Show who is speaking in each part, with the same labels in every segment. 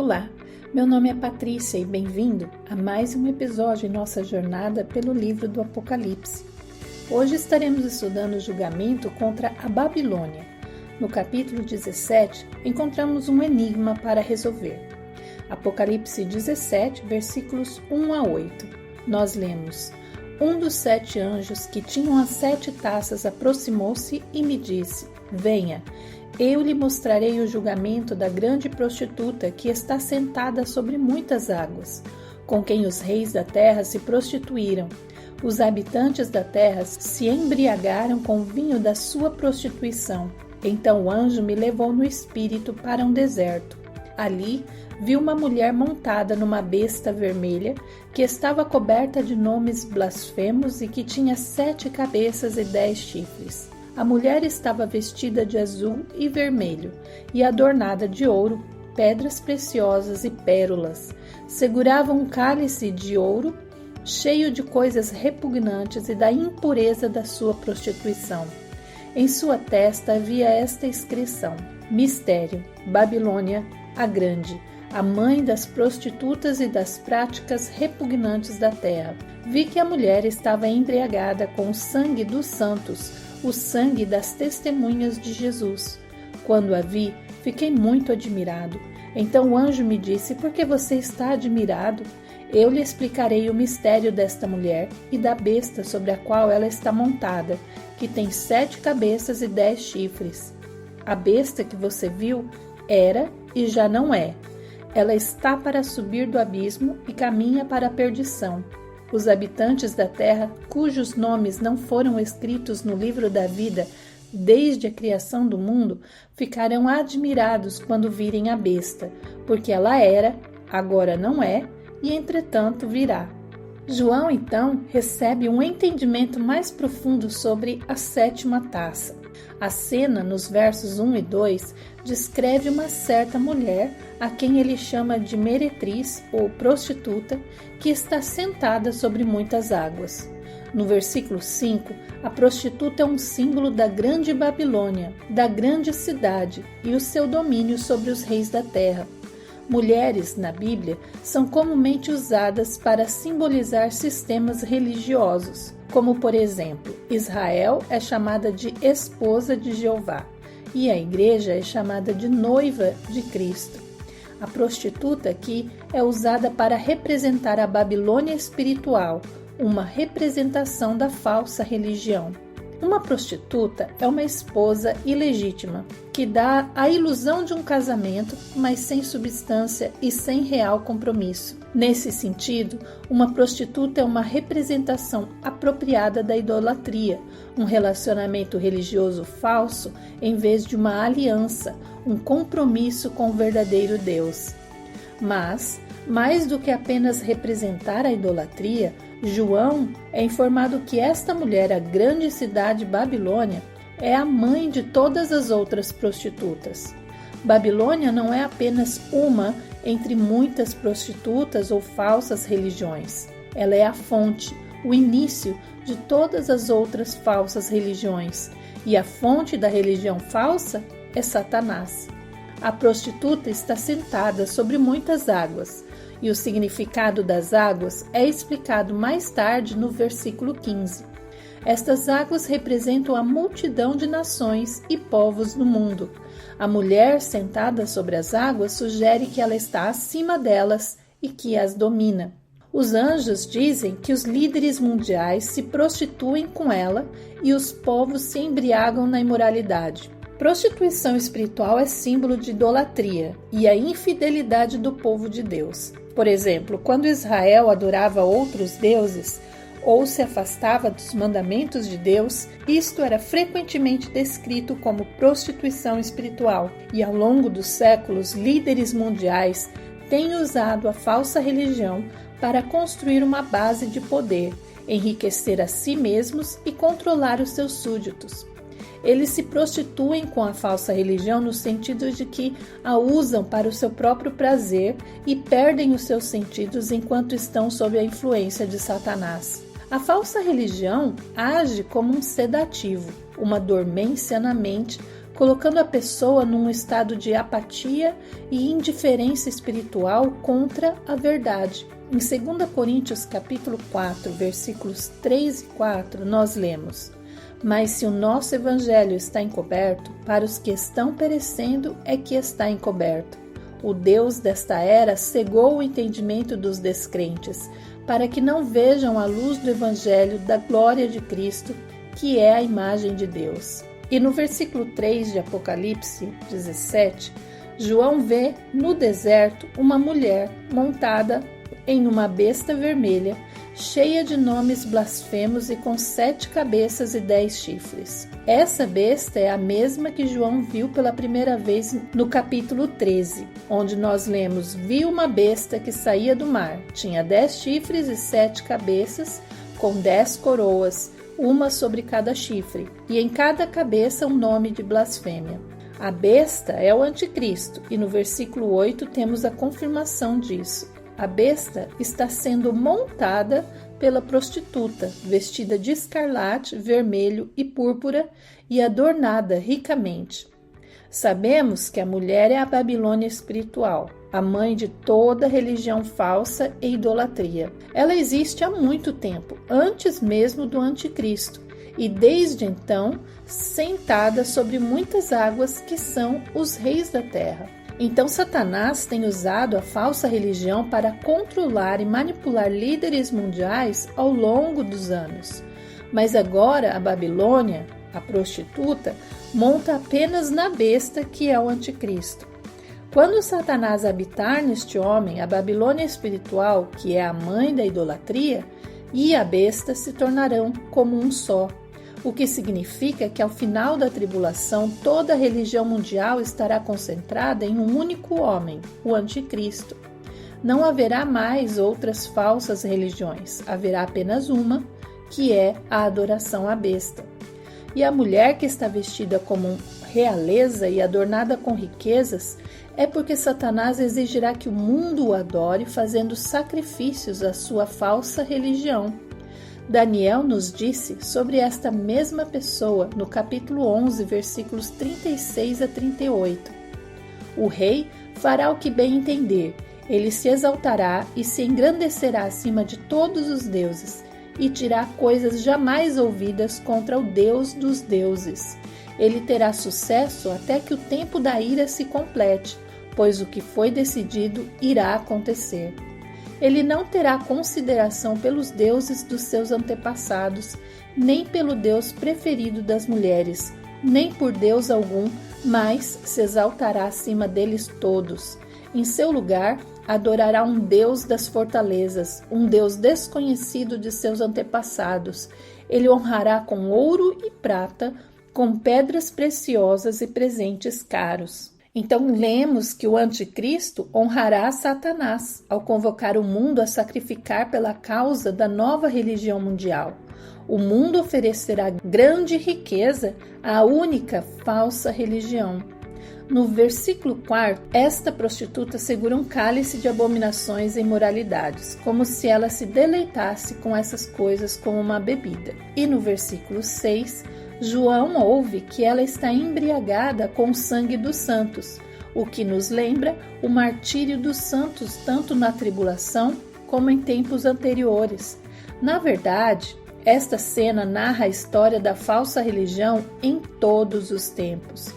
Speaker 1: Olá, meu nome é Patrícia e bem-vindo a mais um episódio em nossa jornada pelo livro do Apocalipse. Hoje estaremos estudando o julgamento contra a Babilônia. No capítulo 17, encontramos um enigma para resolver. Apocalipse 17, versículos 1 a 8. Nós lemos: Um dos 7 anjos que tinham as 7 taças aproximou-se e me disse: Venha, eu lhe mostrarei o julgamento da grande prostituta que está sentada sobre muitas águas, com quem os reis da terra se prostituíram. Os habitantes da terra se embriagaram com o vinho da sua prostituição. Então o anjo me levou no espírito para um deserto. Ali vi uma mulher montada numa besta vermelha, que estava coberta de nomes blasfemos e que tinha 7 cabeças e 10 chifres. A mulher estava vestida de azul e vermelho e adornada de ouro, pedras preciosas e pérolas. Segurava um cálice de ouro cheio de coisas repugnantes e da impureza da sua prostituição. Em sua testa havia esta inscrição: Mistério, Babilônia, a Grande, a mãe das prostitutas e das práticas repugnantes da terra. Vi que a mulher estava embriagada com o sangue dos santos, o sangue das testemunhas de Jesus. Quando a vi, fiquei muito admirado. Então o anjo me disse: Por que você está admirado? Eu lhe explicarei o mistério desta mulher e da besta sobre a qual ela está montada, que tem 7 cabeças e 10 chifres. A besta que você viu era e já não é. Ela está para subir do abismo e caminha para a perdição. Os habitantes da terra, cujos nomes não foram escritos no livro da vida desde a criação do mundo, ficarão admirados quando virem a besta, porque ela era, agora não é, e entretanto virá. João, então, recebe um entendimento mais profundo sobre a 7ª taça. A cena, nos versos 1 e 2, descreve uma certa mulher, a quem ele chama de meretriz ou prostituta, que está sentada sobre muitas águas. No versículo 5, a prostituta é um símbolo da grande Babilônia, da grande cidade e o seu domínio sobre os reis da terra. Mulheres, na Bíblia, são comumente usadas para simbolizar sistemas religiosos, como, por exemplo, Israel é chamada de esposa de Jeová e a igreja é chamada de noiva de Cristo. A prostituta aqui é usada para representar a Babilônia espiritual, uma representação da falsa religião. Uma prostituta é uma esposa ilegítima, que dá a ilusão de um casamento, mas sem substância e sem real compromisso. Nesse sentido, uma prostituta é uma representação apropriada da idolatria, um relacionamento religioso falso em vez de uma aliança, um compromisso com o verdadeiro Deus. Mas, mais do que apenas representar a idolatria, João é informado que esta mulher, a grande cidade Babilônia, é a mãe de todas as outras prostitutas. Babilônia não é apenas uma entre muitas prostitutas ou falsas religiões. Ela é a fonte, o início de todas as outras falsas religiões. E a fonte da religião falsa é Satanás. A prostituta está sentada sobre muitas águas. E o significado das águas é explicado mais tarde no versículo 15. Estas águas representam a multidão de nações e povos no mundo. A mulher sentada sobre as águas sugere que ela está acima delas e que as domina. Os anjos dizem que os líderes mundiais se prostituem com ela e os povos se embriagam na imoralidade. Prostituição espiritual é símbolo de idolatria e a infidelidade do povo de Deus. Por exemplo, quando Israel adorava outros deuses ou se afastava dos mandamentos de Deus, isto era frequentemente descrito como prostituição espiritual. E ao longo dos séculos, líderes mundiais têm usado a falsa religião para construir uma base de poder, enriquecer a si mesmos e controlar os seus súditos. Eles se prostituem com a falsa religião no sentido de que a usam para o seu próprio prazer e perdem os seus sentidos enquanto estão sob a influência de Satanás. A falsa religião age como um sedativo, uma dormência na mente, colocando a pessoa num estado de apatia e indiferença espiritual contra a verdade. Em 2 Coríntios capítulo 4, versículos 3 e 4, nós lemos: Mas se o nosso evangelho está encoberto, para os que estão perecendo é que está encoberto. O Deus desta era cegou o entendimento dos descrentes, para que não vejam a luz do evangelho da glória de Cristo, que é a imagem de Deus. E no versículo 3 de Apocalipse 17, João vê no deserto uma mulher montada em uma besta vermelha, cheia de nomes blasfemos e com 7 cabeças e 10 chifres. Essa besta é a mesma que João viu pela primeira vez no capítulo 13, onde nós lemos: viu uma besta que saía do mar, tinha 10 chifres e 7 cabeças, com 10 coroas, uma sobre cada chifre, e em cada cabeça um nome de blasfêmia. A besta é o anticristo, e no versículo 8 temos a confirmação disso. A besta está sendo montada pela prostituta, vestida de escarlate, vermelho e púrpura e adornada ricamente. Sabemos que a mulher é a Babilônia espiritual, a mãe de toda religião falsa e idolatria. Ela existe há muito tempo, antes mesmo do anticristo, e desde então sentada sobre muitas águas que são os reis da terra. Então Satanás tem usado a falsa religião para controlar e manipular líderes mundiais ao longo dos anos. Mas agora a Babilônia, a prostituta, monta apenas na besta que é o anticristo. Quando Satanás habitar neste homem, a Babilônia espiritual, que é a mãe da idolatria, e a besta se tornarão como um só. O que significa que ao final da tribulação toda a religião mundial estará concentrada em um único homem, o anticristo. Não haverá mais outras falsas religiões, haverá apenas uma, que é a adoração à besta. E a mulher que está vestida como realeza e adornada com riquezas é porque Satanás exigirá que o mundo o adore fazendo sacrifícios à sua falsa religião. Daniel nos disse sobre esta mesma pessoa no capítulo 11, versículos 36 a 38. O rei fará o que bem entender, ele se exaltará e se engrandecerá acima de todos os deuses, e dirá coisas jamais ouvidas contra o Deus dos deuses. Ele terá sucesso até que o tempo da ira se complete, pois o que foi decidido irá acontecer. Ele não terá consideração pelos deuses dos seus antepassados, nem pelo Deus preferido das mulheres, nem por Deus algum, mas se exaltará acima deles todos. Em seu lugar, adorará um Deus das fortalezas, um Deus desconhecido de seus antepassados. Ele honrará com ouro e prata, com pedras preciosas e presentes caros. Então lemos que o anticristo honrará Satanás ao convocar o mundo a sacrificar pela causa da nova religião mundial. O mundo oferecerá grande riqueza à única falsa religião. No versículo 4, esta prostituta segura um cálice de abominações e imoralidades, como se ela se deleitasse com essas coisas como uma bebida. E no versículo 6, João ouve que ela está embriagada com o sangue dos santos, o que nos lembra o martírio dos santos tanto na tribulação como em tempos anteriores. Na verdade, esta cena narra a história da falsa religião em todos os tempos.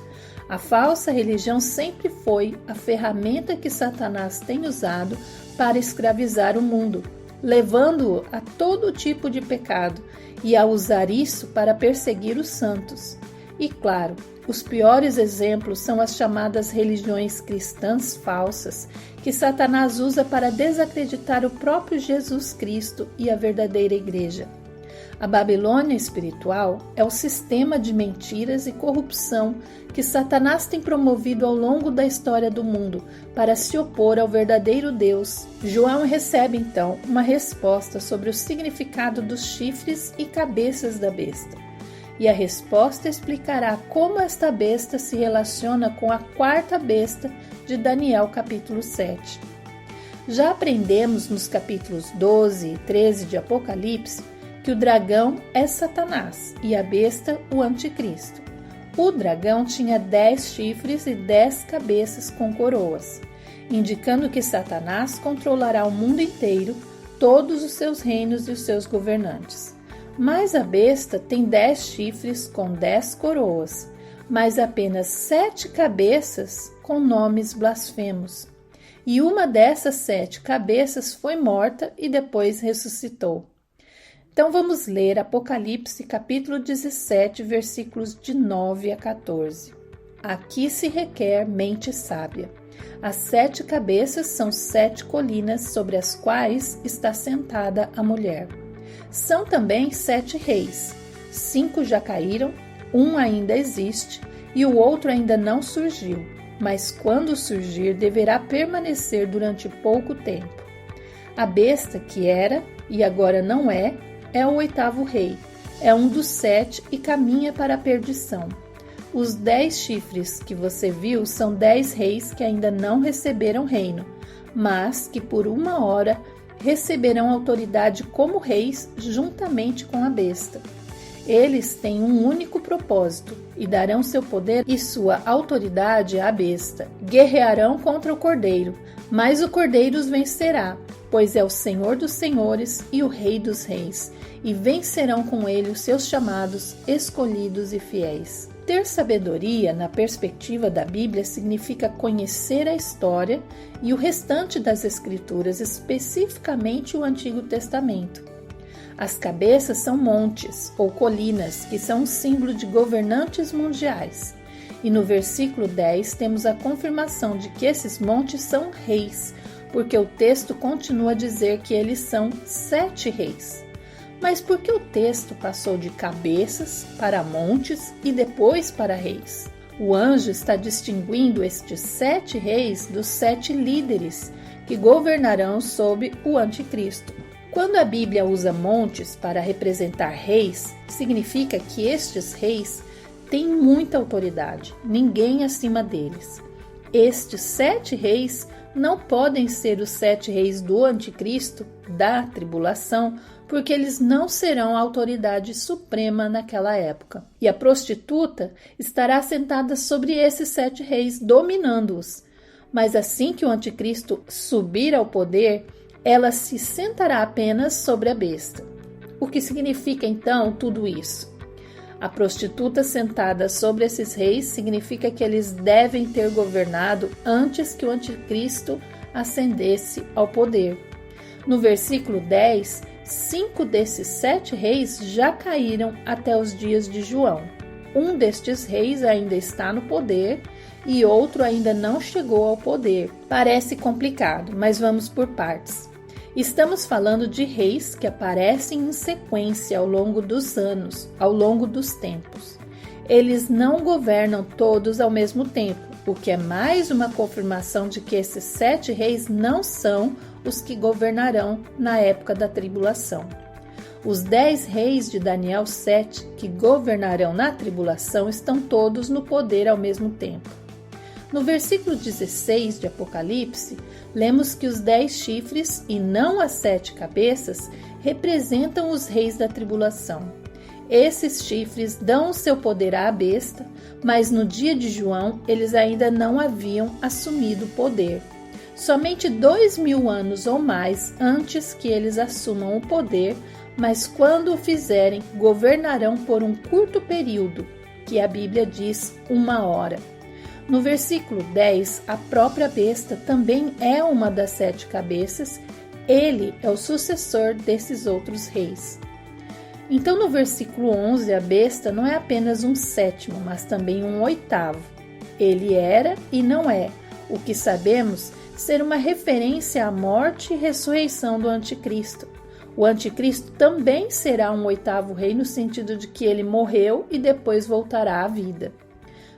Speaker 1: A falsa religião sempre foi a ferramenta que Satanás tem usado para escravizar o mundo, levando-o a todo tipo de pecado e a usar isso para perseguir os santos. E claro, os piores exemplos são as chamadas religiões cristãs falsas, que Satanás usa para desacreditar o próprio Jesus Cristo e a verdadeira igreja. A Babilônia espiritual é o sistema de mentiras e corrupção que Satanás tem promovido ao longo da história do mundo para se opor ao verdadeiro Deus. João recebe então uma resposta sobre o significado dos chifres e cabeças da besta. E a resposta explicará como esta besta se relaciona com a quarta besta de Daniel capítulo 7. Já aprendemos nos capítulos 12 e 13 de Apocalipse que o dragão é Satanás e a besta o anticristo. O dragão tinha 10 chifres e 10 cabeças com coroas, indicando que Satanás controlará o mundo inteiro, todos os seus reinos e os seus governantes. Mas a besta tem 10 chifres com 10 coroas, mas apenas 7 cabeças com nomes blasfemos. E uma dessas 7 cabeças foi morta e depois ressuscitou. Então vamos ler Apocalipse capítulo 17, versículos de 9 a 14. Aqui se requer mente sábia. As 7 cabeças são 7 colinas sobre as quais está sentada a mulher. São também 7 reis. 5 já caíram, um ainda existe e o outro ainda não surgiu, mas quando surgir deverá permanecer durante pouco tempo. A besta que era e agora não é o 8º rei, é um dos 7 e caminha para a perdição. Os 10 chifres que você viu são 10 reis que ainda não receberam reino, mas que por uma hora receberão autoridade como reis juntamente com a besta. Eles têm um único propósito e darão seu poder e sua autoridade à besta. Guerrearão contra o cordeiro, mas o cordeiro os vencerá, pois é o Senhor dos senhores e o Rei dos reis, e vencerão com ele os seus chamados, escolhidos e fiéis. Ter sabedoria na perspectiva da Bíblia significa conhecer a história e o restante das Escrituras, especificamente o Antigo Testamento. As cabeças são montes ou colinas, que são um símbolo de governantes mundiais. E no versículo 10 temos a confirmação de que esses montes são reis, porque o texto continua a dizer que eles são 7 reis. Mas por que o texto passou de cabeças para montes e depois para reis? O anjo está distinguindo estes 7 reis dos 7 líderes que governarão sob o anticristo. Quando a Bíblia usa montes para representar reis, significa que estes reis têm muita autoridade, ninguém acima deles. Estes 7 reis não podem ser os 7 reis do anticristo, da tribulação, porque eles não serão a autoridade suprema naquela época. E a prostituta estará sentada sobre esses 7 reis, dominando-os. Mas assim que o anticristo subir ao poder, ela se sentará apenas sobre a besta. O que significa então tudo isso? A prostituta sentada sobre esses reis significa que eles devem ter governado antes que o anticristo ascendesse ao poder. No versículo 10, 5 desses 7 reis já caíram até os dias de João. Um destes reis ainda está no poder e outro ainda não chegou ao poder. Parece complicado, mas vamos por partes. Estamos falando de reis que aparecem em sequência ao longo dos anos, ao longo dos tempos. Eles não governam todos ao mesmo tempo, o que é mais uma confirmação de que esses 7 reis não são os que governarão na época da tribulação. Os 10 reis de Daniel 7 que governarão na tribulação estão todos no poder ao mesmo tempo. No versículo 16 de Apocalipse, lemos que os 10 chifres e não as 7 cabeças representam os reis da tribulação. Esses chifres dão o seu poder à besta, mas no dia de João eles ainda não haviam assumido o poder. Somente 2000 anos ou mais antes que eles assumam o poder, mas quando o fizerem, governarão por um curto período, que a Bíblia diz 1 hora. No versículo 10, a própria besta também é uma das 7 cabeças, ele é o sucessor desses outros reis. Então, no versículo 11, a besta não é apenas um 7º, mas também um 8º. Ele era e não é, o que sabemos ser uma referência à morte e ressurreição do anticristo. O anticristo também será um 8º rei no sentido de que ele morreu e depois voltará à vida.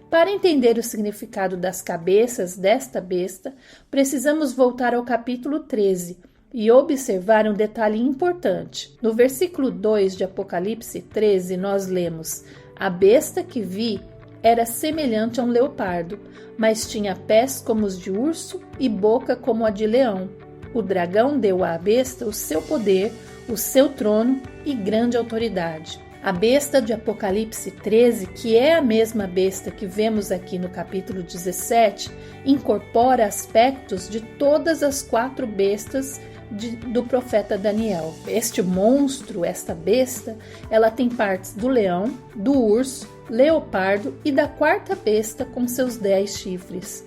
Speaker 1: Para entender o significado das cabeças desta besta, precisamos voltar ao capítulo 13 e observar um detalhe importante. No versículo 2 de Apocalipse 13, nós lemos: a besta que vi era semelhante a um leopardo, mas tinha pés como os de urso e boca como a de leão. O dragão deu à besta o seu poder, o seu trono e grande autoridade. A besta de Apocalipse 13, que é a mesma besta que vemos aqui no capítulo 17, incorpora aspectos de todas as 4 bestas do profeta Daniel. Este monstro, esta besta, ela tem partes do leão, do urso, leopardo e da 4ª besta com seus 10 chifres.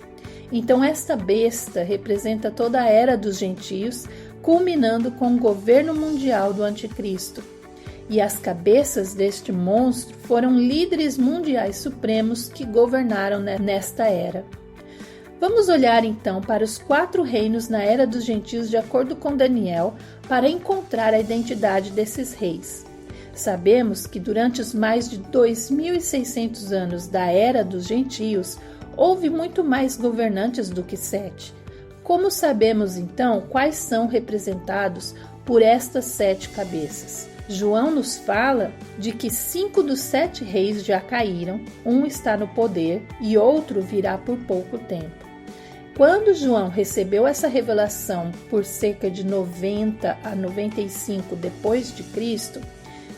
Speaker 1: Então esta besta representa toda a era dos gentios, culminando com o governo mundial do anticristo. E as cabeças deste monstro foram líderes mundiais supremos que governaram nesta era. Vamos olhar então para os 4 reinos na era dos gentios de acordo com Daniel para encontrar a identidade desses reis. Sabemos que durante os mais de 2.600 anos da era dos gentios, houve muito mais governantes do que 7. Como sabemos então quais são representados por estas 7 cabeças? João nos fala de que 5 dos 7 reis já caíram, um está no poder e outro virá por pouco tempo. Quando João recebeu essa revelação por cerca de 90 a 95 depois de Cristo,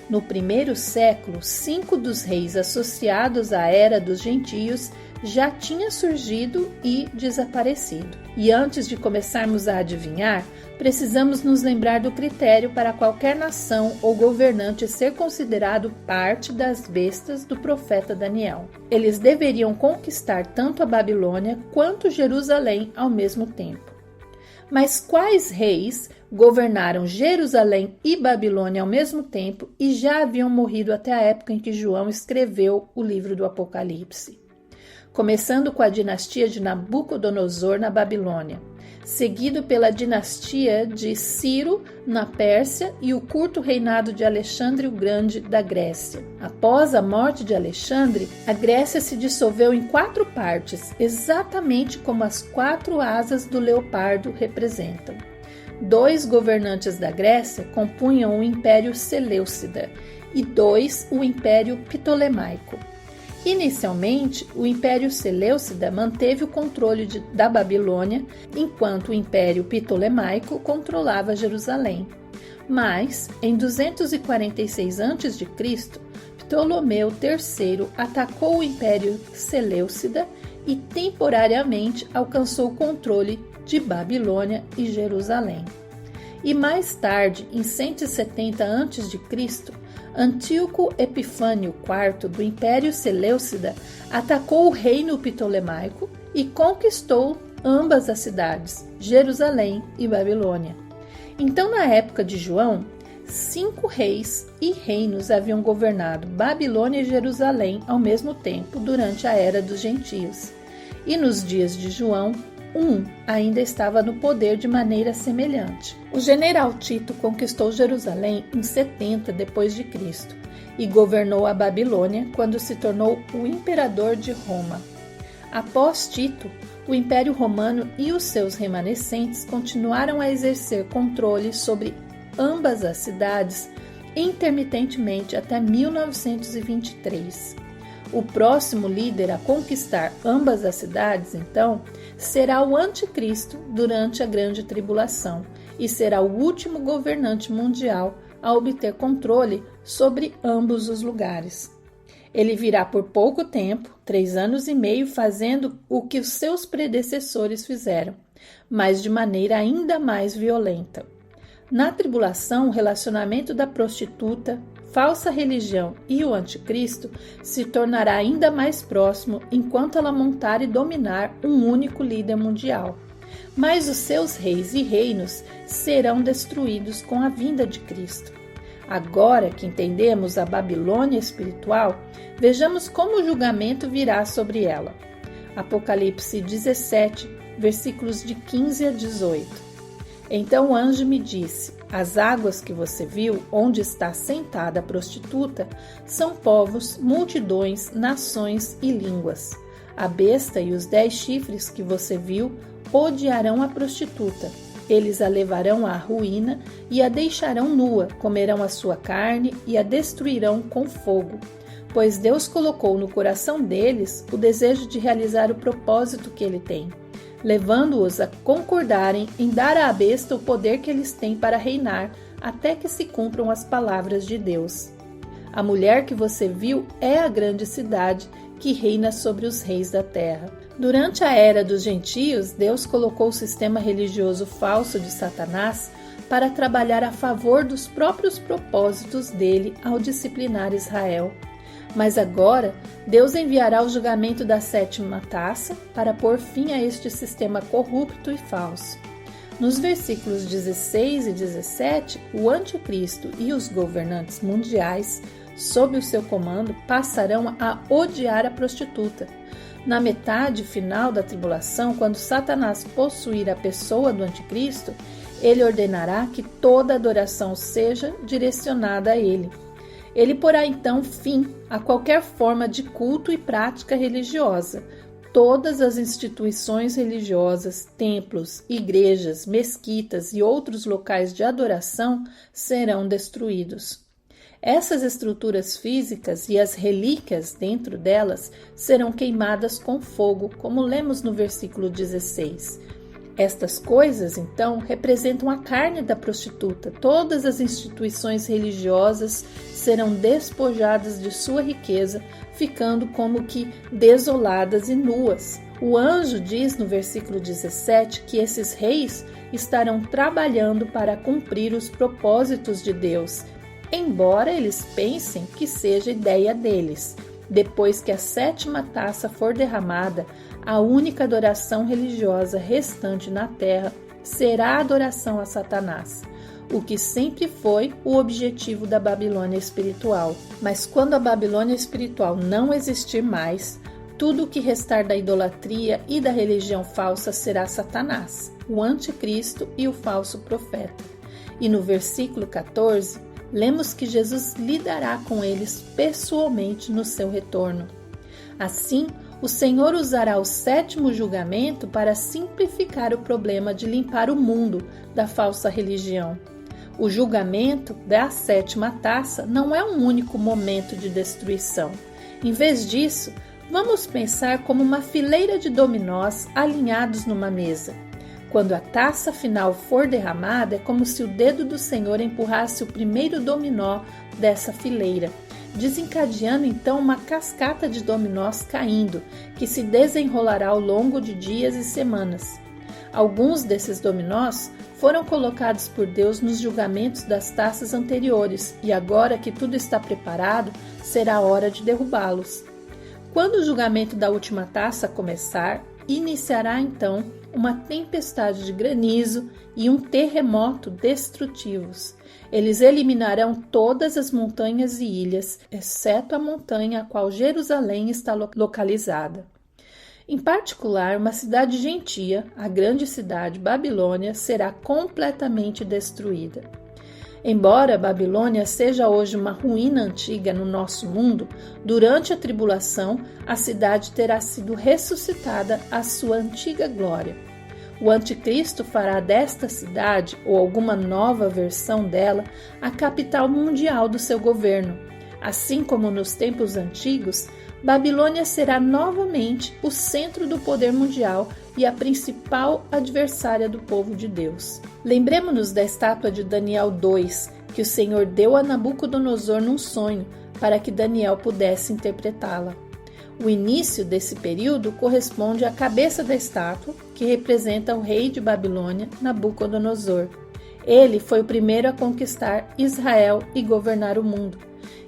Speaker 1: no primeiro século, 5 dos reis associados à era dos gentios já tinham surgido e desaparecido. E antes de começarmos a adivinhar, precisamos nos lembrar do critério para qualquer nação ou governante ser considerado parte das bestas do profeta Daniel. Eles deveriam conquistar tanto a Babilônia quanto Jerusalém ao mesmo tempo. Mas quais reis governaram Jerusalém e Babilônia ao mesmo tempo e já haviam morrido até a época em que João escreveu o livro do Apocalipse? Começando com a dinastia de Nabucodonosor na Babilônia, seguido pela dinastia de Ciro na Pérsia e o curto reinado de Alexandre o Grande da Grécia. Após a morte de Alexandre, a Grécia se dissolveu em 4 partes, exatamente como as 4 asas do leopardo representam. 2 governantes da Grécia compunham o Império Seleucida e 2 o Império Ptolemaico. Inicialmente, o Império Seleucida manteve o controle da Babilônia, enquanto o Império Ptolemaico controlava Jerusalém. Mas, em 246 a.C., Ptolomeu III atacou o Império Seleucida e temporariamente alcançou o controle de Babilônia e Jerusalém. E mais tarde, em 170 a.C., Antíoco Epifânio IV do Império Seleucida atacou o reino ptolemaico e conquistou ambas as cidades, Jerusalém e Babilônia. Então, na época de João, 5 reis e reinos haviam governado Babilônia e Jerusalém ao mesmo tempo durante a era dos gentios. E nos dias de João, ainda estava no poder de maneira semelhante. O general Tito conquistou Jerusalém em 70 d.C. e governou a Babilônia quando se tornou o imperador de Roma. Após Tito, o Império Romano e os seus remanescentes continuaram a exercer controle sobre ambas as cidades intermitentemente até 1923. O próximo líder a conquistar ambas as cidades, então, será o Anticristo durante a Grande Tribulação e será o último governante mundial a obter controle sobre ambos os lugares. Ele virá por pouco tempo, 3 anos e meio, fazendo o que os seus predecessores fizeram, mas de maneira ainda mais violenta. Na tribulação, o relacionamento da prostituta, falsa religião e o anticristo se tornará ainda mais próximo enquanto ela montar e dominar um único líder mundial. Mas os seus reis e reinos serão destruídos com a vinda de Cristo. Agora que entendemos a Babilônia espiritual, vejamos como o julgamento virá sobre ela. Apocalipse 17, versículos de 15 a 18. Então o anjo me disse: as águas que você viu, onde está sentada a prostituta, são povos, multidões, nações e línguas. A besta e os 10 chifres que você viu odiarão a prostituta. Eles a levarão à ruína e a deixarão nua, comerão a sua carne e a destruirão com fogo. Pois Deus colocou no coração deles o desejo de realizar o propósito que ele tem, levando-os a concordarem em dar à besta o poder que eles têm para reinar, até que se cumpram as palavras de Deus. A mulher que você viu é a grande cidade que reina sobre os reis da terra. Durante a era dos gentios, Deus colocou o sistema religioso falso de Satanás para trabalhar a favor dos próprios propósitos dele ao disciplinar Israel. Mas agora, Deus enviará o julgamento da sétima taça para pôr fim a este sistema corrupto e falso. Nos versículos 16 e 17, o anticristo e os governantes mundiais, sob o seu comando, passarão a odiar a prostituta. Na metade final da tribulação, quando Satanás possuir a pessoa do anticristo, ele ordenará que toda adoração seja direcionada a ele. Ele porá então fim a qualquer forma de culto e prática religiosa. Todas as instituições religiosas, templos, igrejas, mesquitas e outros locais de adoração serão destruídos. Essas estruturas físicas e as relíquias dentro delas serão queimadas com fogo, como lemos no versículo 16. Estas coisas, então, representam a carne da prostituta. Todas as instituições religiosas serão despojadas de sua riqueza, ficando como que desoladas e nuas. O anjo diz no versículo 17 que esses reis estarão trabalhando para cumprir os propósitos de Deus, embora eles pensem que seja ideia deles. Depois que a sétima taça for derramada, a única adoração religiosa restante na terra será a adoração a Satanás, o que sempre foi o objetivo da Babilônia espiritual. Mas quando a Babilônia espiritual não existir mais, tudo o que restar da idolatria e da religião falsa será Satanás, o anticristo e o falso profeta. E no versículo 14, lemos que Jesus lidará com eles pessoalmente no seu retorno. Assim, o Senhor usará o sétimo julgamento para simplificar o problema de limpar o mundo da falsa religião. O julgamento da sétima taça não é um único momento de destruição. Em vez disso, vamos pensar como uma fileira de dominós alinhados numa mesa. Quando a taça final for derramada, é como se o dedo do Senhor empurrasse o primeiro dominó dessa fileira, desencadeando então uma cascata de dominós caindo, que se desenrolará ao longo de dias e semanas. Alguns desses dominós foram colocados por Deus nos julgamentos das taças anteriores, e agora que tudo está preparado, será hora de derrubá-los. Quando o julgamento da última taça começar, iniciará então uma tempestade de granizo e um terremoto destrutivos. Eles eliminarão todas as montanhas e ilhas, exceto a montanha a qual Jerusalém está localizada. Em particular, uma cidade gentia, a grande cidade Babilônia, será completamente destruída. Embora Babilônia seja hoje uma ruína antiga no nosso mundo, durante a tribulação, a cidade terá sido ressuscitada à sua antiga glória. O anticristo fará desta cidade, ou alguma nova versão dela, a capital mundial do seu governo. Assim como nos tempos antigos, Babilônia será novamente o centro do poder mundial e a principal adversária do povo de Deus. Lembremos-nos da estátua de Daniel 2, que o Senhor deu a Nabucodonosor num sonho, para que Daniel pudesse interpretá-la. O início desse período corresponde à cabeça da estátua, que representa o rei de Babilônia, Nabucodonosor. Ele foi o primeiro a conquistar Israel e governar o mundo.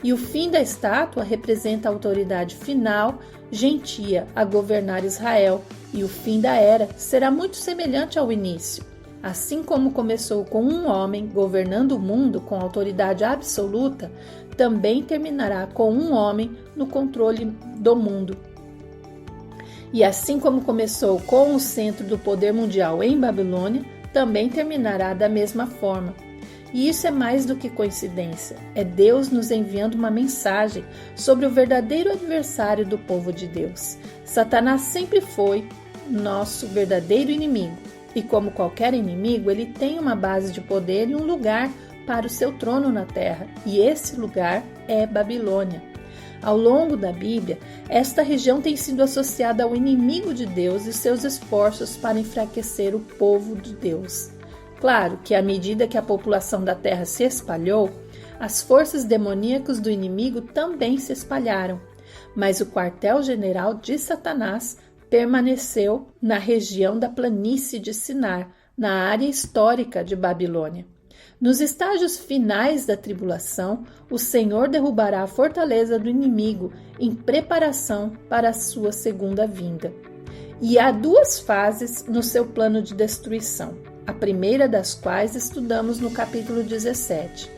Speaker 1: E o fim da estátua representa a autoridade final, gentia, a governar Israel, e o fim da era será muito semelhante ao início. Assim como começou com um homem governando o mundo com autoridade absoluta, também terminará com um homem no controle do mundo. E assim como começou com o centro do poder mundial em Babilônia, também terminará da mesma forma. E isso é mais do que coincidência, é Deus nos enviando uma mensagem sobre o verdadeiro adversário do povo de Deus. Satanás sempre foi nosso verdadeiro inimigo, e como qualquer inimigo, ele tem uma base de poder e um lugar para o seu trono na terra, e esse lugar é Babilônia. Ao longo da Bíblia, esta região tem sido associada ao inimigo de Deus e seus esforços para enfraquecer o povo de Deus. Claro que à medida que a população da terra se espalhou, as forças demoníacas do inimigo também se espalharam, mas o quartel-general de Satanás permaneceu na região da planície de Sinar, na área histórica de Babilônia. Nos estágios finais da tribulação, o Senhor derrubará a fortaleza do inimigo em preparação para a sua segunda vinda. E há duas fases no seu plano de destruição, a primeira das quais estudamos no capítulo 17,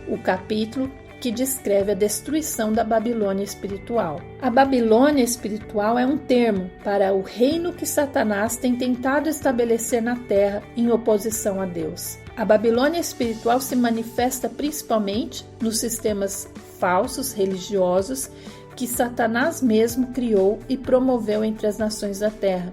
Speaker 1: o capítulo que descreve a destruição da Babilônia espiritual. A Babilônia espiritual é um termo para o reino que Satanás tem tentado estabelecer na terra em oposição a Deus. A Babilônia espiritual se manifesta principalmente nos sistemas falsos religiosos que Satanás mesmo criou e promoveu entre as nações da terra.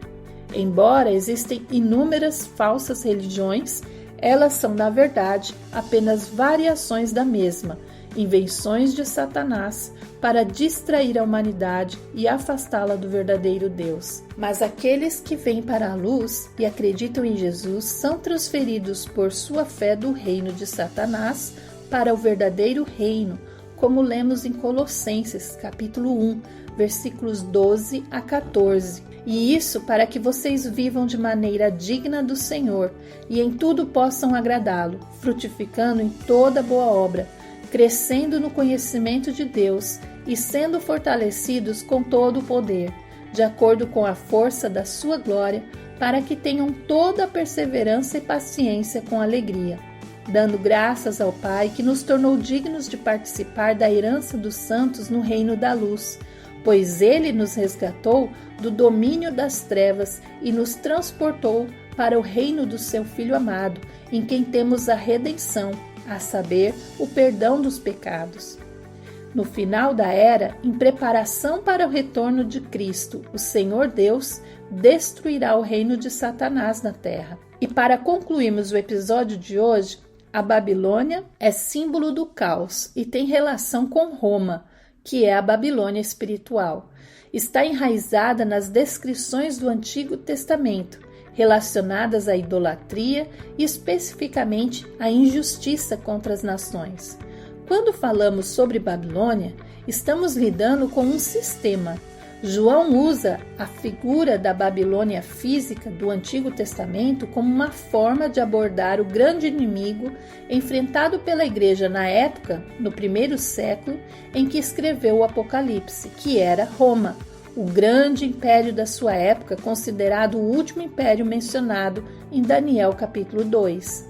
Speaker 1: Embora existem inúmeras falsas religiões, elas são, na verdade, apenas variações da mesma, invenções de Satanás para distrair a humanidade e afastá-la do verdadeiro Deus. Mas aqueles que vêm para a luz e acreditam em Jesus são transferidos por sua fé do reino de Satanás para o verdadeiro reino, como lemos em Colossenses, capítulo 1, versículos 12 a 14. E isso para que vocês vivam de maneira digna do Senhor e em tudo possam agradá-lo, frutificando em toda boa obra, crescendo no conhecimento de Deus e sendo fortalecidos com todo o poder, de acordo com a força da sua glória, para que tenham toda a perseverança e paciência com alegria, dando graças ao Pai que nos tornou dignos de participar da herança dos santos no reino da luz, pois Ele nos resgatou do domínio das trevas e nos transportou para o reino do seu Filho amado, em quem temos a redenção, a saber, o perdão dos pecados. No final da era, em preparação para o retorno de Cristo, o Senhor Deus destruirá o reino de Satanás na terra. E para concluirmos o episódio de hoje, a Babilônia é símbolo do caos e tem relação com Roma, que é a Babilônia espiritual. Está enraizada nas descrições do Antigo Testamento, relacionadas à idolatria e especificamente à injustiça contra as nações. Quando falamos sobre Babilônia, estamos lidando com um sistema. João usa a figura da Babilônia física do Antigo Testamento como uma forma de abordar o grande inimigo enfrentado pela igreja na época, no primeiro século, em que escreveu o Apocalipse, que era Roma, o grande império da sua época, considerado o último império mencionado em Daniel capítulo 2.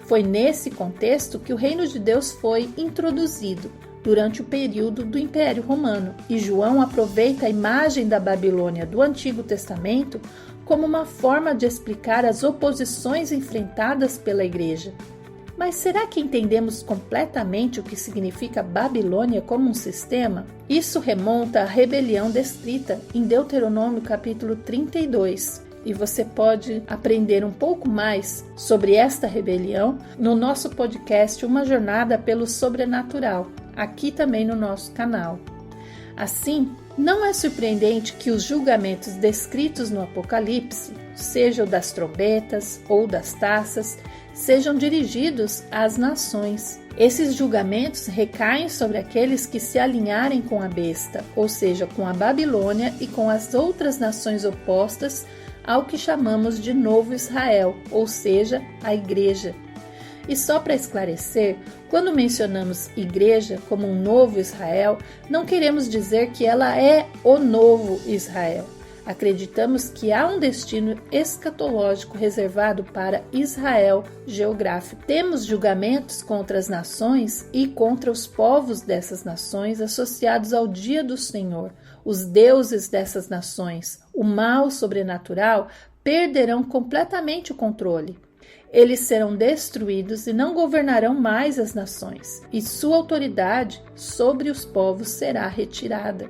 Speaker 1: Foi nesse contexto que o reino de Deus foi introduzido durante o período do Império Romano, e João aproveita a imagem da Babilônia do Antigo Testamento como uma forma de explicar as oposições enfrentadas pela igreja. Mas será que entendemos completamente o que significa Babilônia como um sistema? Isso remonta à rebelião descrita em Deuteronômio capítulo 32. E você pode aprender um pouco mais sobre esta rebelião no nosso podcast Uma Jornada pelo Sobrenatural, aqui também no nosso canal. Assim, não é surpreendente que os julgamentos descritos no Apocalipse, seja o das trombetas ou das taças, sejam dirigidos às nações. Esses julgamentos recaem sobre aqueles que se alinharem com a besta, ou seja, com a Babilônia e com as outras nações opostas ao que chamamos de Novo Israel, ou seja, a Igreja. E só para esclarecer, quando mencionamos Igreja como um novo Israel, não queremos dizer que ela é o novo Israel. Acreditamos que há um destino escatológico reservado para Israel geográfico. Temos julgamentos contra as nações e contra os povos dessas nações associados ao dia do Senhor. Os deuses dessas nações, o mal sobrenatural, perderão completamente o controle. Eles serão destruídos e não governarão mais as nações, e sua autoridade sobre os povos será retirada.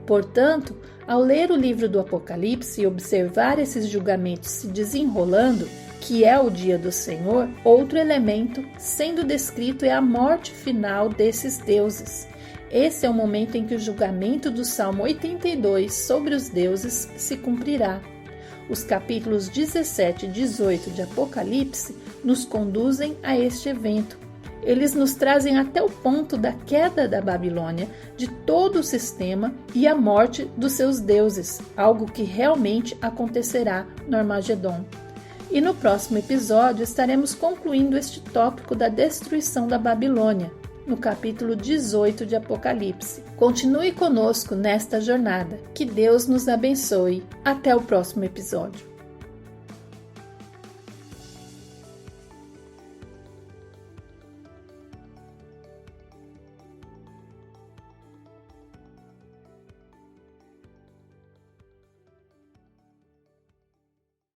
Speaker 1: Portanto, ao ler o livro do Apocalipse e observar esses julgamentos se desenrolando, que é o dia do Senhor, outro elemento sendo descrito é a morte final desses deuses. Esse é o momento em que o julgamento do Salmo 82 sobre os deuses se cumprirá. Os capítulos 17 e 18 de Apocalipse nos conduzem a este evento. Eles nos trazem até o ponto da queda da Babilônia, de todo o sistema e a morte dos seus deuses, algo que realmente acontecerá no Armagedon. E no próximo episódio estaremos concluindo este tópico da destruição da Babilônia, no capítulo 18 de Apocalipse. Continue conosco nesta jornada. Que Deus nos abençoe. Até o próximo episódio.